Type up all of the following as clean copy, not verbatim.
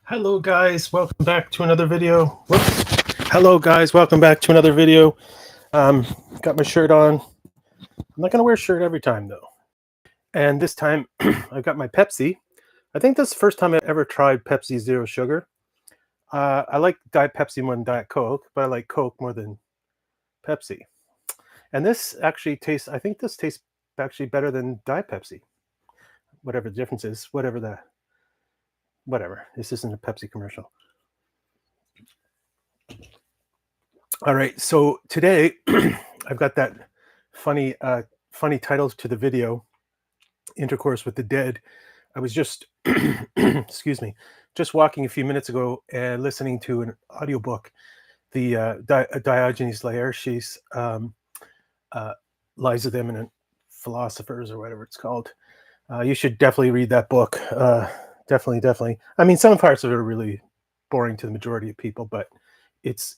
Hello guys, welcome back to another video. Whoops. Hello guys, welcome back to another video. Got my shirt on. I'm not gonna wear a shirt every time though. And this time I've got my Pepsi. I think this is the first time I ever tried Pepsi Zero Sugar. I like Diet Pepsi more than Diet Coke, but I like Coke more than Pepsi. And this actually tastes, I think this tastes actually better than Diet Pepsi. Whatever the difference is, whatever. This isn't a Pepsi commercial. All right, so today I've got that funny title to the video, Intercourse with the Dead. I was just, excuse me, just walking a few minutes ago and listening to an audiobook, the Diogenes Laertius, Lies of the Eminent Philosophers, or whatever it's called. You should definitely read that book. Definitely. I mean, some parts of it are really boring to the majority of people, but it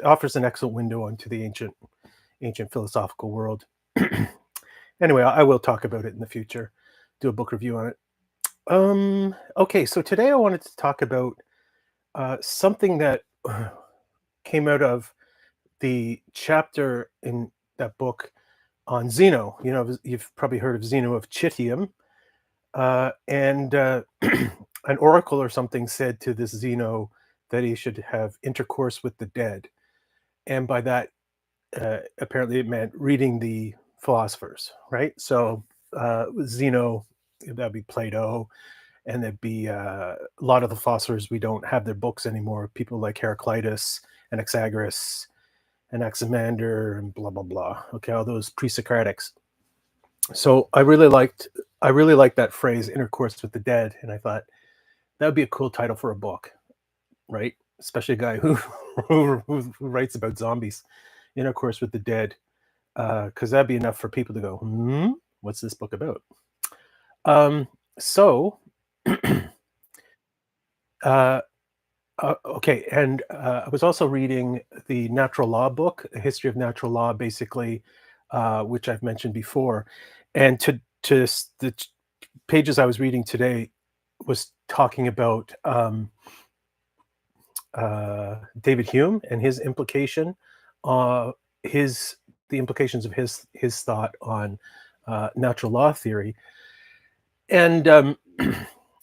offers an excellent window onto the ancient philosophical world. Anyway, I will talk about it in the future, do a book review on it. Okay, so today I wanted to talk about something that came out of the chapter in that book on Zeno. You know, you've probably heard of Zeno of Citium, and an oracle or something said to this Zeno that he should have intercourse with the dead, and by that, apparently it meant reading the philosophers, right? So Zeno, that'd be Plato, and there'd be a lot of the philosophers we don't have their books anymore. People like Heraclitus and Anaxagoras and Anaximander and blah blah blah. Okay, all those pre-Socratics. So I really liked that phrase, intercourse with the dead, and I thought that would be a cool title for a book, right? Especially a guy who writes about zombies, intercourse with the dead, because that'd be enough for people to go, what's this book about? So, okay, and I was also reading the natural law book, A History of Natural Law, basically, which I've mentioned before, and the pages I was reading today was talking about David Hume and his implication, the implications of his thought on natural law theory. And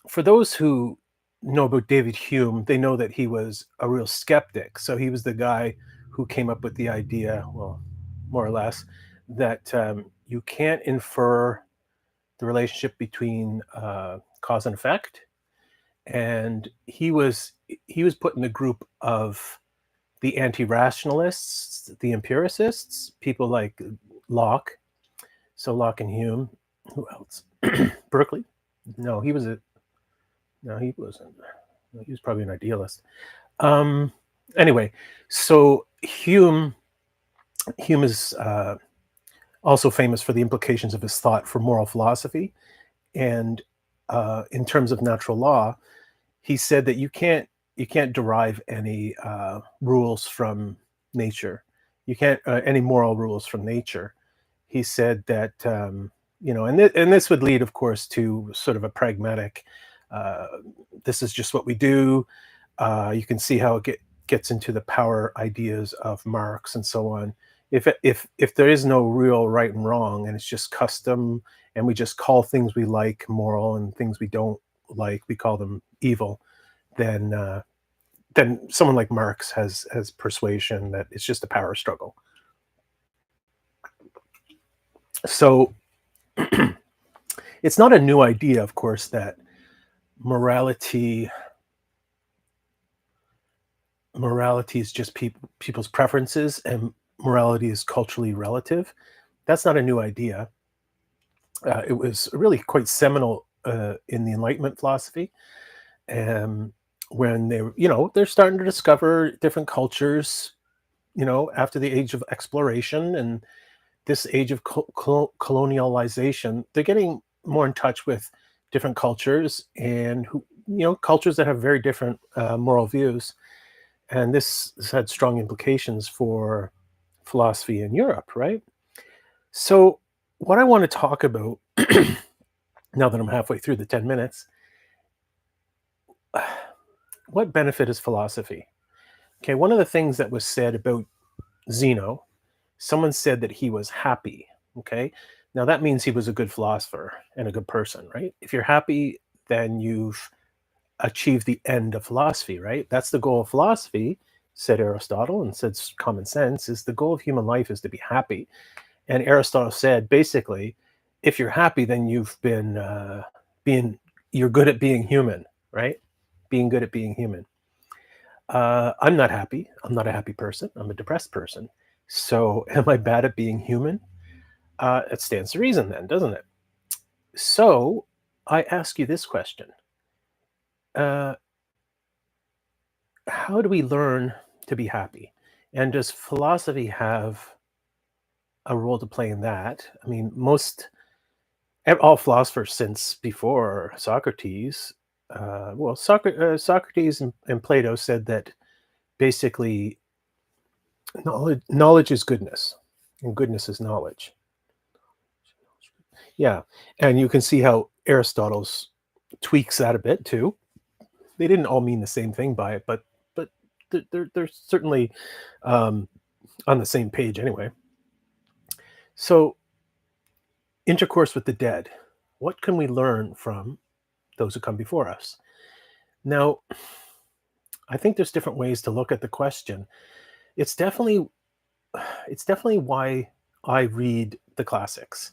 for those who know about David Hume, they know that he was a real skeptic. So he was the guy who came up with the idea, well, more or less, that you can't infer the relationship between cause and effect. And he was put in the group of the anti-rationalists, the empiricists, people like Locke. So Locke and Hume. Who else? Berkeley? No, he wasn't. He was probably an idealist. Anyway, so Hume is also famous for the implications of his thought for moral philosophy. And in terms of natural law, he said that you can't derive any rules from nature. You can't any moral rules from nature. He said that and this would lead, of course, to sort of a pragmatic. This is just what we do. You can see how it gets into the power ideas of Marx and so on. If there is no real right and wrong, and it's just custom, and we just call things we like moral and things we don't like, we call them evil, then someone like Marx has persuasion that it's just a power struggle. So it's not a new idea, of course, that morality is just people's preferences, and morality is culturally relative. That's not a new idea. It was really quite seminal in the Enlightenment philosophy, when they're starting to discover different cultures, after the age of exploration and this age of colonialization. They're getting more in touch with different cultures, and cultures that have very different moral views. And this has had strong implications for philosophy in Europe, right? So what I want to talk about, now that I'm halfway through the 10 minutes, what benefit is philosophy? Okay, one of the things that was said about Zeno, someone said that he was happy. Okay, now that means he was a good philosopher and a good person, right? If you're happy, then you've achieved the end of philosophy, right? That's the goal of philosophy, said Aristotle, and said common sense is the goal of human life is to be happy. And Aristotle said basically, if you're happy, then you've been being you're good at being human, right? Being good at being human. I'm not happy. I'm not a happy person. I'm a depressed person. So, am I bad at being human? It stands to reason, then, doesn't it? So, I ask you this question: uh, How do we learn to be happy? And does philosophy have a role to play in that? I mean, all philosophers since before Socrates, Socrates and Plato said that basically knowledge is goodness, and goodness is knowledge. Yeah, and you can see how Aristotle's tweaks that a bit too. They didn't all mean the same thing by it, but they're certainly um, on the same page anyway. So, intercourse with the dead. What can we learn from those who come before us? Now, I think there's different ways to look at the question. It's definitely it's definitely why I read the classics.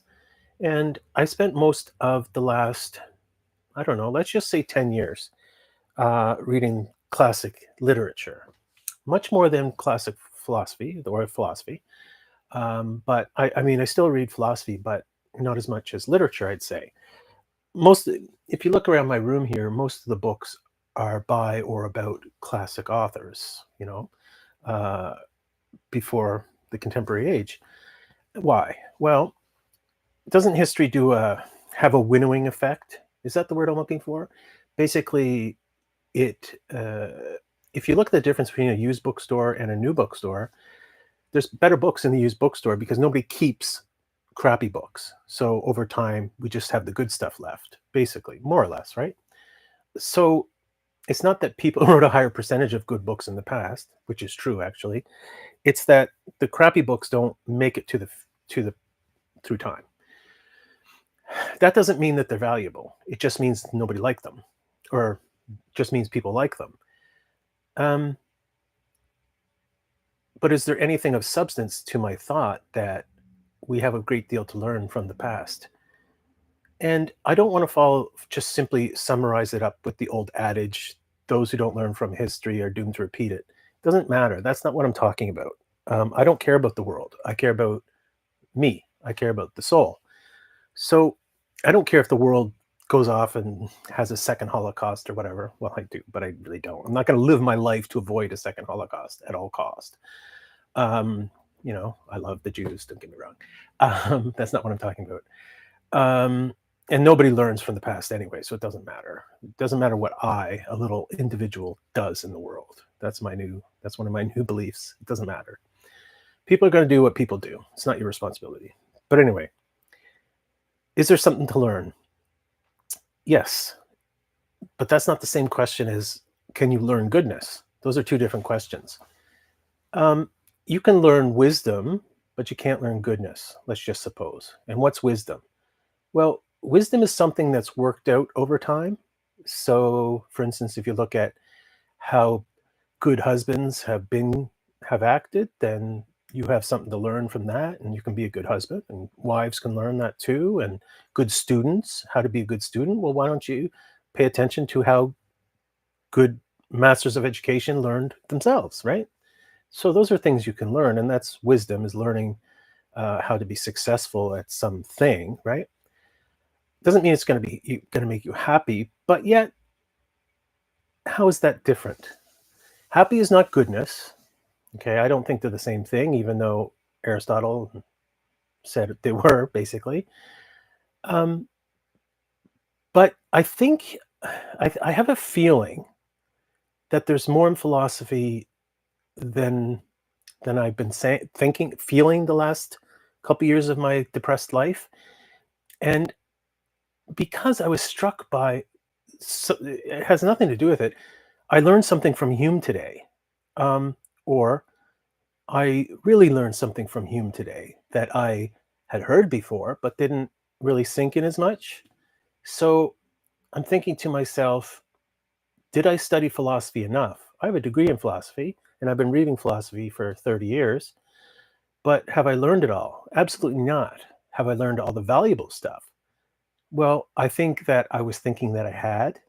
And I spent most of the last, I don't know, let's just say 10 years reading classic literature, much more than classic philosophy, the word philosophy. But I mean, I still read philosophy, but not as much as literature, I'd say. Most, if you look around my room here, most of the books are by or about classic authors, uh, before the contemporary age. Why? Well, doesn't history have a winnowing effect? Is that the word I'm looking for? Basically, it if you look at the difference between a used bookstore and a new bookstore, there's better books in the used bookstore because nobody keeps crappy books. So over time, we just have the good stuff left, basically, more or less, right? So it's not that people wrote a higher percentage of good books in the past, which is true actually. It's that the crappy books don't make it to the through time. That doesn't mean that they're valuable. It just means nobody liked them, or just means people like them. Um, but is there anything of substance to my thought that we have a great deal to learn from the past? And I don't want to just simply summarize it up with the old adage, those who don't learn from history are doomed to repeat it. Doesn't matter. That's not what I'm talking about. I don't care about the world. I care about me. I care about the soul. So I don't care if the world goes off and has a second Holocaust or whatever. Well, I do, but I really don't. I'm not going to live my life to avoid a second Holocaust at all cost. Um, I love the Jews. Don't get me wrong. That's not what I'm talking about. And nobody learns from the past anyway, so it doesn't matter. It doesn't matter what a little individual, does in the world. That's one of my new beliefs. It doesn't matter. People are going to do what people do. It's not your responsibility. But anyway, is there something to learn? Yes, but that's not the same question as can you learn goodness? Those are two different questions. You can learn wisdom, but you can't learn goodness, let's just suppose. And what's wisdom? Well, wisdom is something that's worked out over time. So, for instance, if you look at how good husbands have acted, then you have something to learn from that, and you can be a good husband, and wives can learn that too. And good students, how to be a good student. Well, why don't you pay attention to how good masters of education learned themselves, right? So those are things you can learn, and that's wisdom, is learning how to be successful at something, right? Doesn't mean it's going to make you happy, but yet, how is that different? Happy is not goodness. Okay, I don't think they're the same thing, even though Aristotle said they were basically. Um, but I think I have a feeling that there's more in philosophy than I've been feeling the last couple years of my depressed life, and because I was struck by, so it has nothing to do with it. I learned something from Hume today, or I really learned something from Hume today that I had heard before, but didn't really sink in as much. So I'm thinking to myself, did I study philosophy enough? I have a degree in philosophy, and I've been reading philosophy for 30 years, but have I learned it all? Absolutely not. Have I learned all the valuable stuff? Well, I think that I was thinking that I had,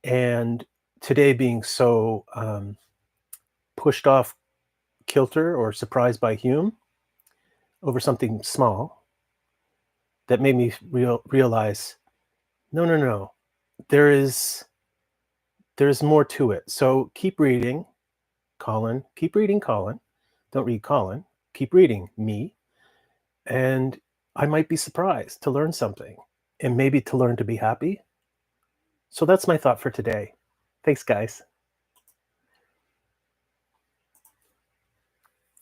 and today being so pushed off kilter or surprised by Hume over something small that made me realize, no, no, no, there is there's more to it. So keep reading, Colin. Keep reading, Colin. Don't read Colin. Keep reading me, and I might be surprised to learn something, and maybe to learn to be happy. So that's my thought for today. Thanks, guys.